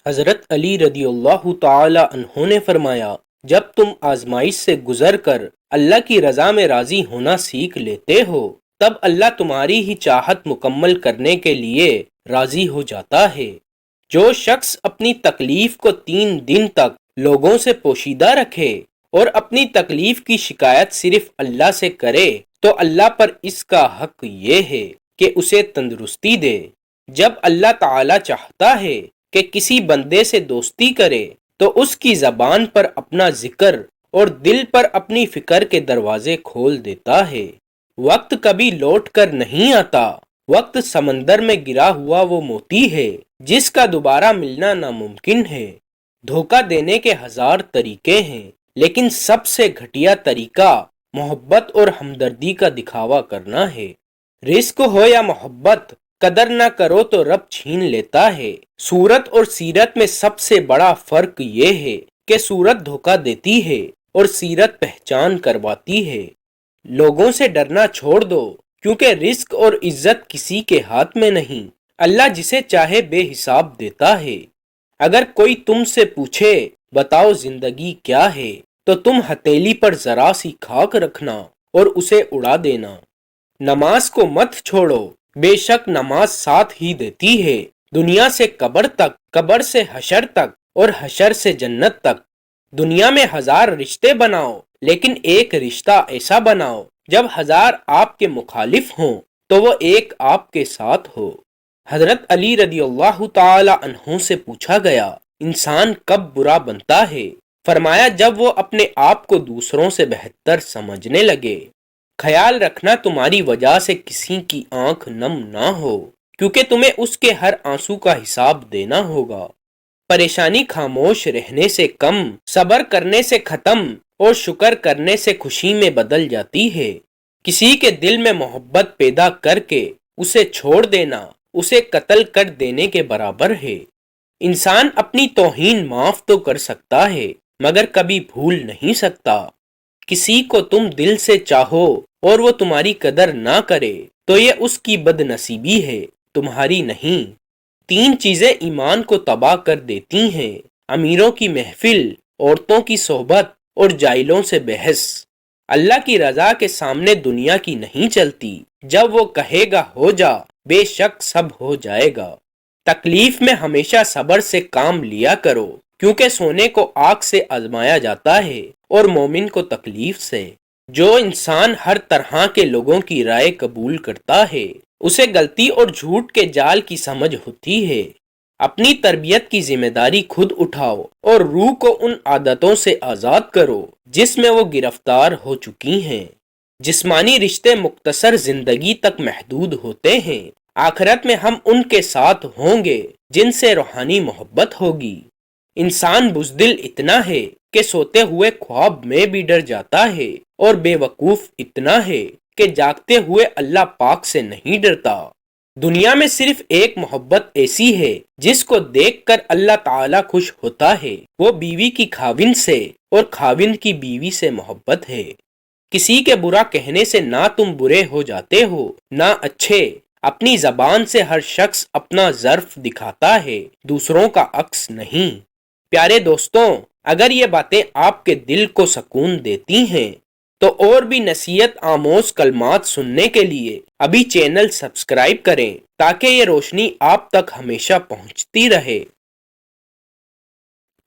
حضرت علی رضی اللہ تعالی عنہ نے فرمایا، جب تم آزمائش سے گزر کر اللہ کی رضا میں راضی ہونا سیکھ لیتے ہو، تب اللہ تمہاری ہی چاہت مکمل کرنے کے لیے راضی ہو جاتا ہے۔ جو شخص اپنی تکلیف کو 3 دن تک لوگوں سے پوشیدہ رکھے اور اپنی تکلیف کی شکایت صرف اللہ سے کرے تو اللہ پر اس کا حق یہ ہے کہ اسے تندرستی دے۔ جب اللہ تعالی چاہتا ہے کہ کسی بندے سے دوستی کرے تو اس کی زبان پر اپنا ذکر اور دل پر اپنی فکر کے دروازے کھول دیتا ہے۔ وقت کبھی لوٹ کر نہیں آتا۔ وقت سمندر میں گرا ہوا وہ موتی ہے جس کا دوبارہ ملنا ناممکن ہے۔ دھوکہ دینے کے 1000 طریقے ہیں، لیکن سب سے گھٹیا طریقہ محبت اور ہمدردی کا دکھاوا کرنا ہے۔ رزق ہو یا محبت، قدر نہ کرو تو رب چھین لیتا ہے۔ صورت اور سیرت میں سب سے بڑا فرق یہ ہے کہ صورت دھوکہ دیتی ہے اور سیرت پہچان کرواتی ہے۔ لوگوں سے ڈرنا چھوڑ دو، کیونکہ رزق اور عزت کسی کے ہاتھ میں نہیں، اللہ جسے چاہے بے حساب دیتا ہے۔ اگر کوئی تم سے پوچھے بتاؤ زندگی کیا ہے، تو تم ہتھیلی پر ذرا سی خاک رکھنا اور اسے اڑا دینا۔ نماز کو مت چھوڑو، بے شک نماز ساتھ ہی دیتی ہے، دنیا سے قبر تک، قبر سے حشر تک اور حشر سے جنت تک۔ دنیا میں 1000 رشتے بناؤ، لیکن ایک رشتہ ایسا بناؤ جب 1000 آپ کے مخالف ہوں تو وہ ایک آپ کے ساتھ ہو۔ حضرت علی رضی اللہ تعالی عنہ سے پوچھا گیا، انسان کب برا بنتا ہے؟ فرمایا، جب وہ اپنے آپ کو دوسروں سے بہتر سمجھنے لگے۔ خیال رکھنا تمہاری وجہ سے کسی کی آنکھ نم نہ ہو، کیونکہ تمہیں اس کے ہر آنسو کا حساب دینا ہوگا۔ پریشانی خاموش رہنے سے کم، صبر کرنے سے ختم اور شکر کرنے سے خوشی میں بدل جاتی ہے۔ کسی کے دل میں محبت پیدا کر کے اسے چھوڑ دینا اسے قتل کر دینے کے برابر ہے۔ انسان اپنی توہین معاف تو کر سکتا ہے مگر کبھی بھول نہیں سکتا۔ کسی کو تم دل سے چاہو اور وہ تمہاری قدر نہ کرے تو یہ اس کی بد نصیبی ہے، تمہاری نہیں۔ 3 چیزیں ایمان کو تباہ کر دیتی ہیں: امیروں کی محفل، عورتوں کی صحبت اور جاہلوں سے بحث۔ اللہ کی رضا کے سامنے دنیا کی نہیں چلتی۔ جب وہ کہے گا ہو جا، بے شک سب ہو جائے گا۔ تکلیف میں ہمیشہ صبر سے کام لیا کرو، کیونکہ سونے کو آگ سے آزمایا جاتا ہے اور مومن کو تکلیف سے۔ جو انسان ہر طرح کے لوگوں کی رائے قبول کرتا ہے اسے غلطی اور جھوٹ کے جال کی سمجھ ہوتی ہے۔ اپنی تربیت کی ذمہ داری خود اٹھاؤ اور روح کو ان عادتوں سے آزاد کرو جس میں وہ گرفتار ہو چکی ہیں۔ جسمانی رشتے مختصر زندگی تک محدود ہوتے ہیں، آخرت میں ہم ان کے ساتھ ہوں گے جن سے روحانی محبت ہوگی۔ انسان بزدل اتنا ہے کہ سوتے ہوئے خواب میں بھی ڈر جاتا ہے، اور بے وقوف اتنا ہے کہ جاگتے ہوئے اللہ پاک سے نہیں ڈرتا۔ دنیا میں صرف ایک محبت ایسی ہے جس کو دیکھ کر اللہ تعالی خوش ہوتا ہے، وہ بیوی کی خاوند سے اور خاوند کی بیوی سے محبت ہے۔ کسی کے برا کہنے سے نہ تم برے ہو جاتے ہو نہ اچھے۔ اپنی زبان سے ہر شخص اپنا ظرف دکھاتا ہے، دوسروں کا عکس نہیں۔ پیارے دوستوں، اگر یہ باتیں آپ کے دل کو سکون دیتی ہیں تو اور بھی نصیحت آموز کلمات سننے کے لیے ابھی چینل سبسکرائب کریں تاکہ یہ روشنی آپ تک ہمیشہ پہنچتی رہے۔